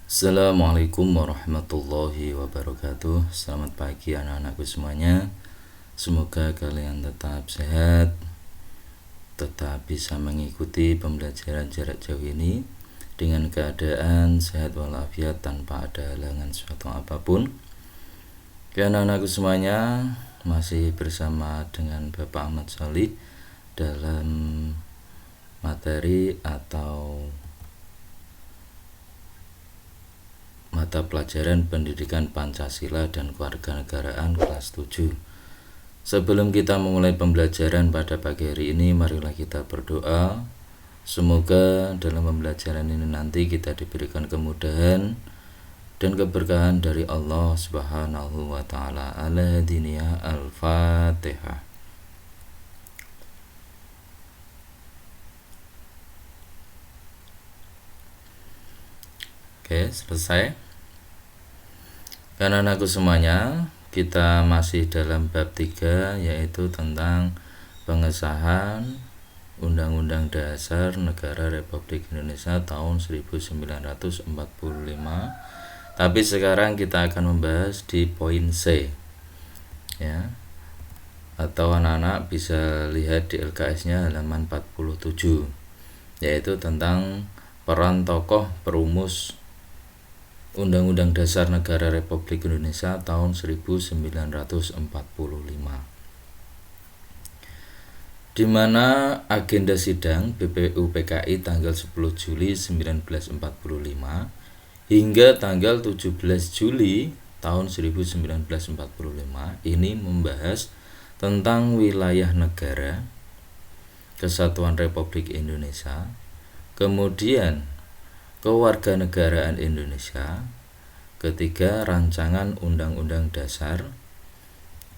Assalamualaikum warahmatullahi wabarakatuh. Selamat pagi anak-anakku semuanya. Semoga kalian tetap sehat, tetap bisa mengikuti pembelajaran jarak jauh ini dengan keadaan sehat walafiat tanpa ada halangan suatu apapun. Oke anak-anakku semuanya, masih bersama dengan Bapak Ahmad Sholih dalam materi atau mata pelajaran pendidikan Pancasila dan Kewarganegaraan kelas 7. Sebelum kita memulai pembelajaran pada pagi hari ini, marilah kita berdoa. Semoga dalam pembelajaran ini nanti kita diberikan kemudahan dan keberkahan dari Allah Subhanahu wa taala. Al-Hadiniyah Al-Fatihah. Oke, selesai. Karena anak-anakku semuanya, kita masih dalam bab 3, yaitu tentang pengesahan Undang-Undang Dasar Negara Republik Indonesia tahun 1945. Tapi sekarang kita akan membahas di poin C, ya. Atau anak-anak bisa lihat di LKS-nya halaman 47, yaitu tentang peran tokoh perumus Undang-Undang Dasar Negara Republik Indonesia tahun 1945, di mana agenda sidang BPUPKI tanggal 10 Juli 1945 hingga tanggal 17 Juli tahun 1945 ini membahas tentang wilayah negara, Kesatuan Republik Indonesia, kemudian Kewarganegaraan Indonesia, ketiga rancangan Undang-Undang Dasar,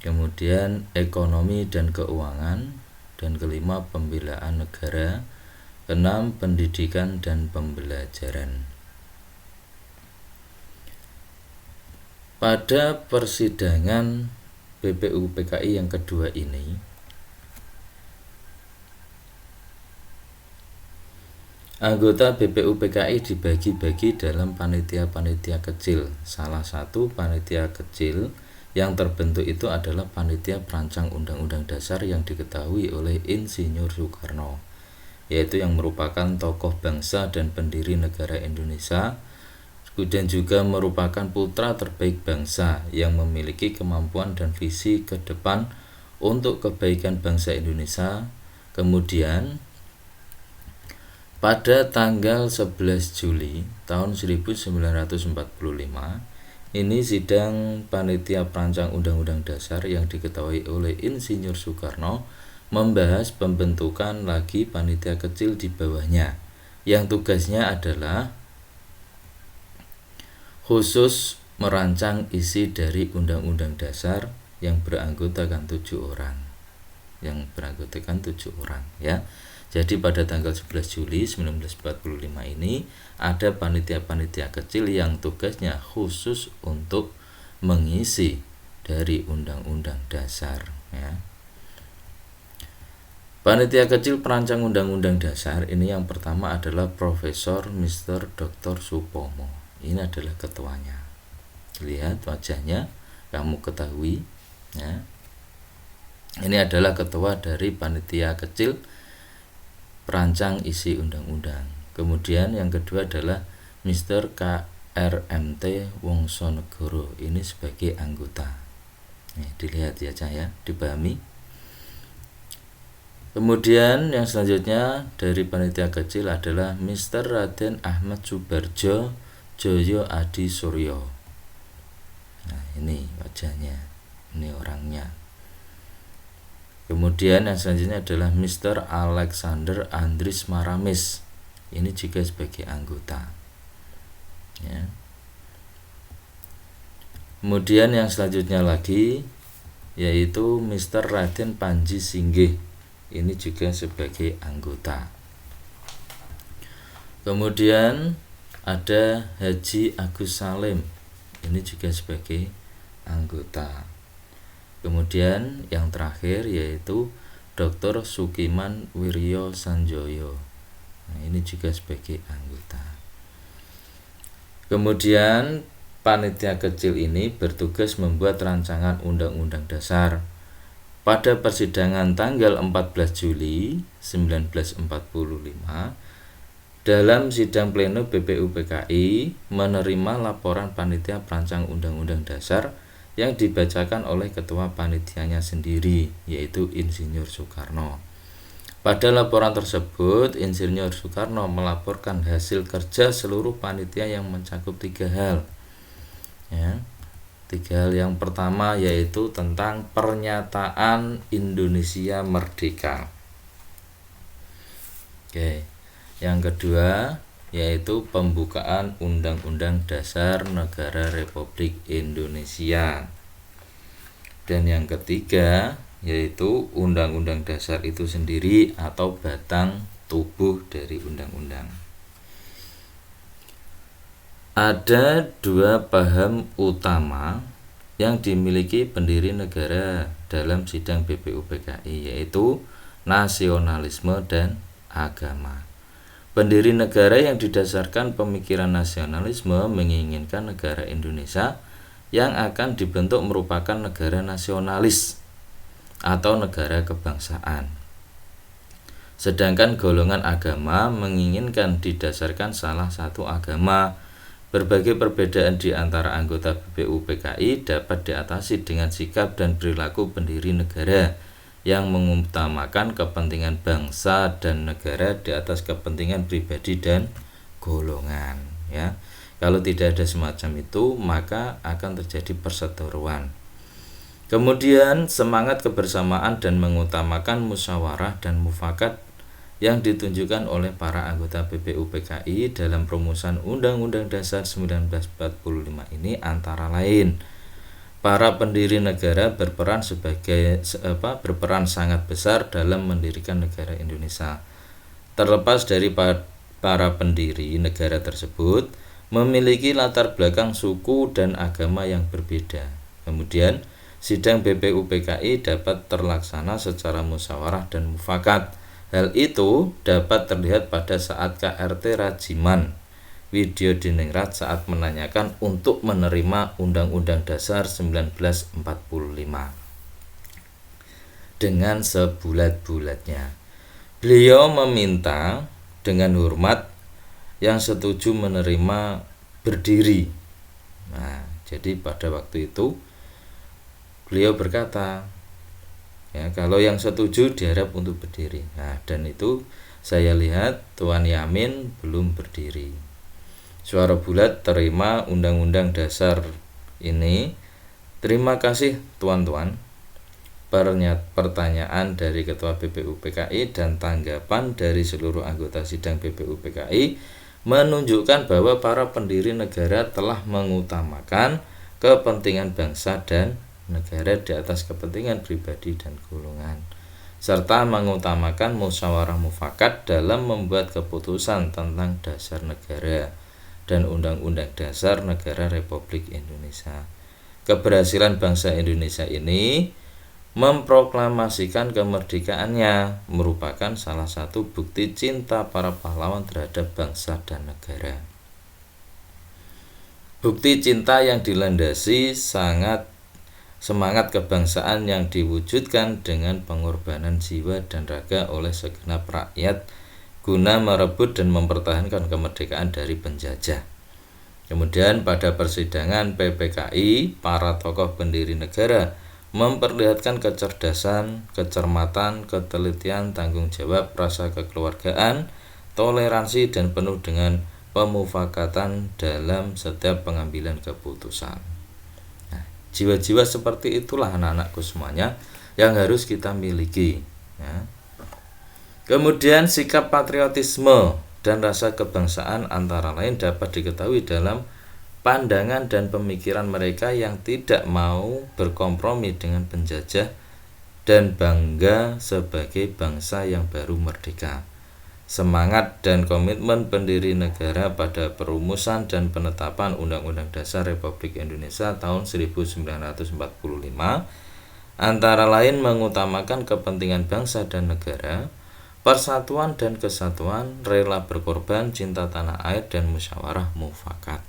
kemudian ekonomi dan keuangan, dan kelima pembelaan negara, keenam pendidikan dan pembelajaran. Pada persidangan BPUPKI yang kedua ini, anggota BPUPKI dibagi-bagi dalam panitia-panitia kecil. Salah satu panitia kecil yang terbentuk itu adalah panitia perancang Undang-Undang Dasar yang diketahui oleh Insinyur Soekarno, yaitu yang merupakan tokoh bangsa dan pendiri negara Indonesia, kemudian juga merupakan putra terbaik bangsa yang memiliki kemampuan dan visi ke depan untuk kebaikan bangsa Indonesia. Kemudian pada tanggal 11 Juli tahun 1945, ini sidang panitia perancang Undang-Undang Dasar yang diketahui oleh Insinyur Soekarno membahas pembentukan lagi panitia kecil di bawahnya, yang tugasnya adalah khusus merancang isi dari Undang-Undang Dasar yang beranggotakan 7 orang. Ya. Jadi pada tanggal 11 Juli 1945 ini ada panitia-panitia kecil yang tugasnya khusus untuk mengisi dari Undang-Undang Dasar, ya. Panitia kecil perancang Undang-Undang Dasar ini yang pertama adalah Profesor Mr. Dr. Supomo. Ini adalah ketuanya. Lihat wajahnya, kamu ketahui, ya. Ini adalah ketua dari panitia kecil perancang isi undang-undang. Kemudian yang kedua adalah Mr. KRMT Wongsonegoro, ini sebagai anggota. Dilihat ya cahaya, dipahami. Kemudian yang selanjutnya dari panitia kecil adalah Mr. Raden Ahmad Subarjo Joyo Adi Suryo. Nah, ini wajahnya, ini orangnya. Kemudian yang selanjutnya adalah Mr. Alexander Andris Maramis, ini juga sebagai anggota, ya. Kemudian yang selanjutnya lagi yaitu Mr. Raden Panji Singgih, ini juga sebagai anggota. Kemudian ada Haji Agus Salim, ini juga sebagai anggota. Kemudian yang terakhir yaitu Dr. Sukiman Wiryo Sanjoyo, nah, ini juga sebagai anggota. Kemudian panitia kecil ini bertugas membuat rancangan undang-undang dasar. Pada persidangan tanggal 14 Juli 1945, dalam sidang pleno BPUPKI menerima laporan panitia perancang undang-undang dasar yang dibacakan oleh ketua panitianya sendiri, yaitu Insinyur Soekarno. Pada laporan tersebut, Insinyur Soekarno melaporkan hasil kerja seluruh panitia yang mencakup 3 hal. Ya, 3 hal. Yang pertama yaitu tentang pernyataan Indonesia Merdeka. Oke. Yang kedua yaitu pembukaan Undang-Undang Dasar Negara Republik Indonesia. Dan yang ketiga yaitu Undang-Undang Dasar itu sendiri atau batang tubuh dari undang-undang. Ada 2 paham utama yang dimiliki pendiri negara dalam sidang BPUPKI, yaitu nasionalisme dan agama. Pendiri negara yang didasarkan pemikiran nasionalisme menginginkan negara Indonesia yang akan dibentuk merupakan negara nasionalis atau negara kebangsaan. Sedangkan golongan agama menginginkan didasarkan salah satu agama. Berbagai perbedaan di antara anggota BPUPKI dapat diatasi dengan sikap dan perilaku pendiri negara yang mengutamakan kepentingan bangsa dan negara di atas kepentingan pribadi dan golongan. Ya, kalau tidak ada semacam itu, maka akan terjadi perseteruan. Kemudian semangat kebersamaan dan mengutamakan musyawarah dan mufakat yang ditunjukkan oleh para anggota BPUPKI dalam perumusan Undang-Undang Dasar 1945 ini antara lain para pendiri negara berperan sangat besar dalam mendirikan negara Indonesia. Terlepas dari para pendiri negara tersebut memiliki latar belakang suku dan agama yang berbeda. Kemudian sidang BPUPKI dapat terlaksana secara musyawarah dan mufakat. Hal itu dapat terlihat pada saat KRT Rajiman Widyodiningrat saat menanyakan untuk menerima Undang-Undang Dasar 1945 dengan sebulat-bulatnya. Beliau meminta dengan hormat yang setuju menerima berdiri. Nah, jadi pada waktu itu beliau berkata, ya, kalau yang setuju diharap untuk berdiri. Nah, dan itu saya lihat Tuan Yamin belum berdiri. Suara bulat terima Undang-Undang Dasar ini. Terima kasih tuan-tuan. Pertanyaan dari Ketua BPUPKI dan tanggapan dari seluruh anggota sidang BPUPKI menunjukkan bahwa para pendiri negara telah mengutamakan kepentingan bangsa dan negara di atas kepentingan pribadi dan golongan, serta mengutamakan musyawarah mufakat dalam membuat keputusan tentang dasar negara dan Undang-Undang Dasar Negara Republik Indonesia. Keberhasilan bangsa Indonesia ini memproklamasikan kemerdekaannya merupakan salah satu bukti cinta para pahlawan terhadap bangsa dan negara. Bukti cinta yang dilandasi semangat kebangsaan yang diwujudkan dengan pengorbanan jiwa dan raga oleh segenap rakyat guna merebut dan mempertahankan kemerdekaan dari penjajah. Kemudian pada persidangan PPKI, para tokoh pendiri negara memperlihatkan kecerdasan, kecermatan, ketelitian, tanggung jawab, rasa kekeluargaan, toleransi, dan penuh dengan pemufakatan dalam setiap pengambilan keputusan. Nah, jiwa-jiwa seperti itulah anak-anakku semuanya yang harus kita miliki, ya. Kemudian sikap patriotisme dan rasa kebangsaan antara lain dapat diketahui dalam pandangan dan pemikiran mereka yang tidak mau berkompromi dengan penjajah dan bangga sebagai bangsa yang baru merdeka. Semangat dan komitmen pendiri negara pada perumusan dan penetapan Undang-Undang Dasar Republik Indonesia tahun 1945 antara lain mengutamakan kepentingan bangsa dan negara, persatuan dan kesatuan, rela berkorban, cinta tanah air, dan musyawarah mufakat.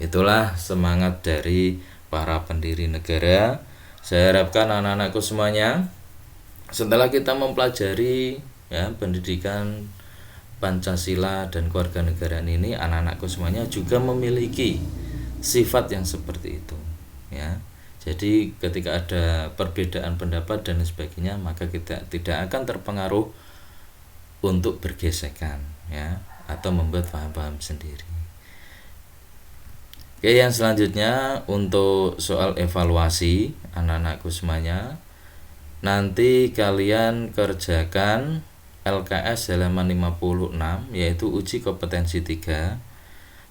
Itulah semangat dari para pendiri negara. Saya harapkan anak-anakku semuanya, setelah kita mempelajari pendidikan Pancasila dan kewarganegaraan ini, anak-anakku semuanya juga memiliki sifat yang seperti itu ya. Jadi ketika ada perbedaan pendapat dan sebagainya, maka kita tidak akan terpengaruh untuk bergesekan ya, atau membuat paham-paham sendiri. Oke, yang selanjutnya untuk soal evaluasi anak-anakku semuanya, nanti kalian kerjakan LKS halaman 56, yaitu uji kompetensi 3,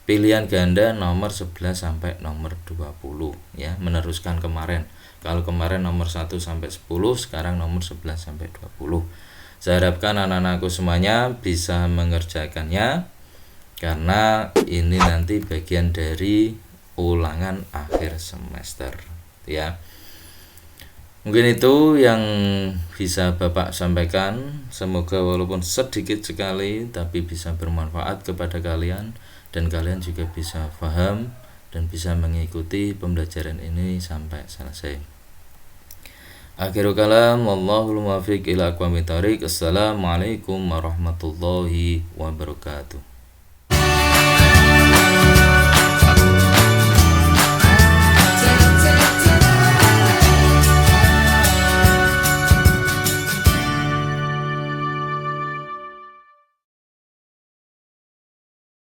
pilihan ganda nomor 11 sampai nomor 20 ya, meneruskan kemarin. Kalau kemarin nomor 1 sampai 10, sekarang nomor 11 sampai 20. Saya harapkan anak-anakku semuanya bisa mengerjakannya, karena ini nanti bagian dari ulangan akhir semester ya. Mungkin itu yang bisa Bapak sampaikan. Semoga walaupun sedikit sekali tapi bisa bermanfaat kepada kalian, dan kalian juga bisa paham dan bisa mengikuti pembelajaran ini sampai selesai. Akhirul kalam, wallahul muwaffiq ila aqwamit thoriq. Assalamualaikum warahmatullahi wabarakatuh.